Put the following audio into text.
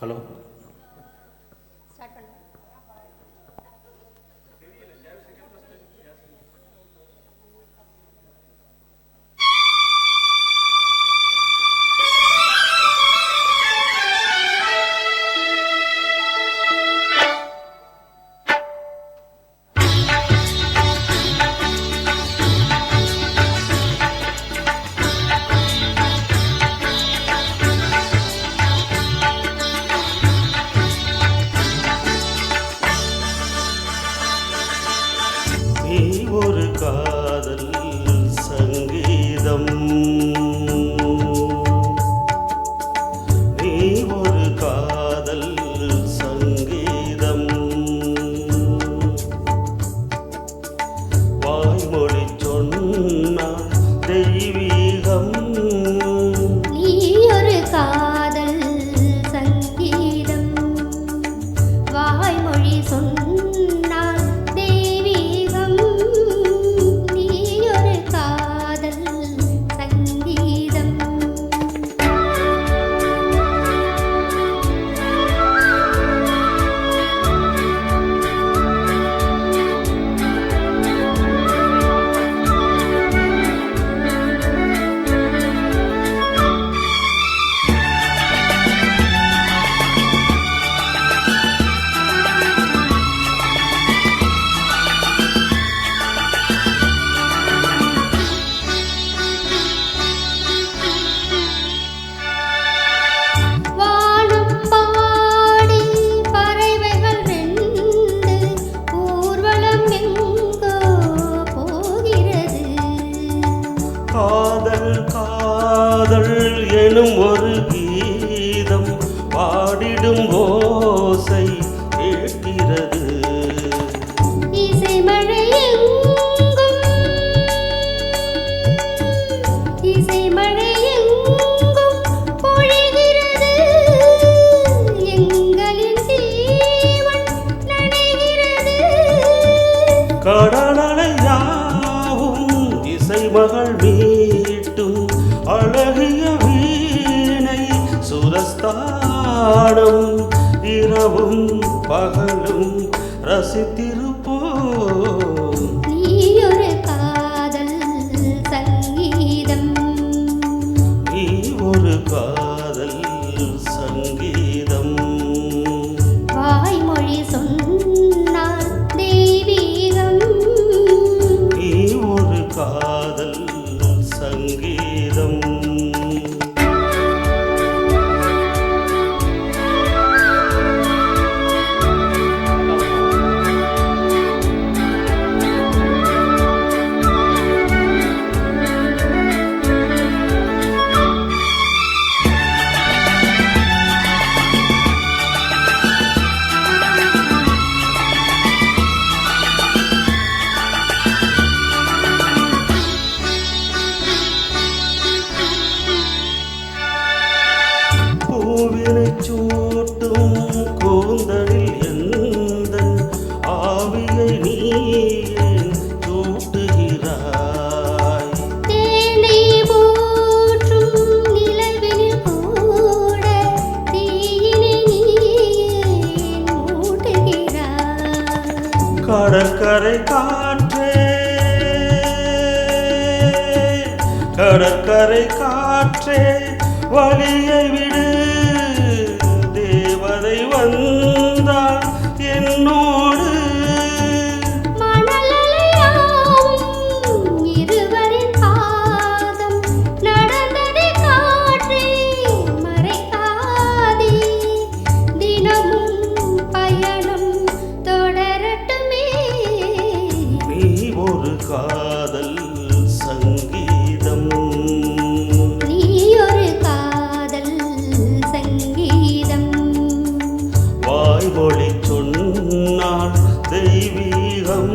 Hello நீ ஒரு காதல் சங்கீதம், நீ ஒரு காதல் சங்கீதம், வாய்மொழி சொன்னால் தெய்வீகம். நீ ஒரு காதல் சங்கீதம், வாய்மொழி சொன்னால் தெய்வீகம். நீ ஒரு காதல் சங்கீதம். வானம் பாடி பறவைகள் ரெண்டு ஊர்வலம் எங்கோ போகிறது. காதல் காதல் எனும் ஒரு கீதம் பாடிடும் ஓசை கேட்கிறது. இசைமழை எங்கும், இசைமழை எங்கும் பொழிகிறது. எங்களின் ஜீவன் நனைகிறது. கடலலை யாவும் இசைமகள் மீட்டும் அழகிய வீணை சுரஸ்தானம். இரவும் பகலும் ரசித்திருப்போம். நீ ஒரு காதல் சங்கீதம், நீ ஒரு காதல் சங்கீதம், வாய்மொழி சொன்னால் தெய்வீகம். நீ ஒரு காதல் சங்கீதம். பூவினைச் சூட்டும் கூந்தலில் எந்தன் ஆவியை நீ ஏன் சூட்டுகிறாய்? தேனை ஊற்றும் நிலவினில் கூட தீயினை நீ ஏன் மூட்டுகிறாய்? கடற்கரை காற்றே, கடற்கரை காற்றே வழியை விடு. தேவதை வந்தால் என்னோடு. மணலலையாவும் இருவரின் பாதம் நடந்ததை காற்றே மறைக்காதே. தினமும் பயணம் தொடரட்டுமே. நீ ஒரு காதல் சங்கீதம், நீ ஒரு காதல் சங்கீதம், வாய்மொழி சொன்னால் தெய்வீகம்.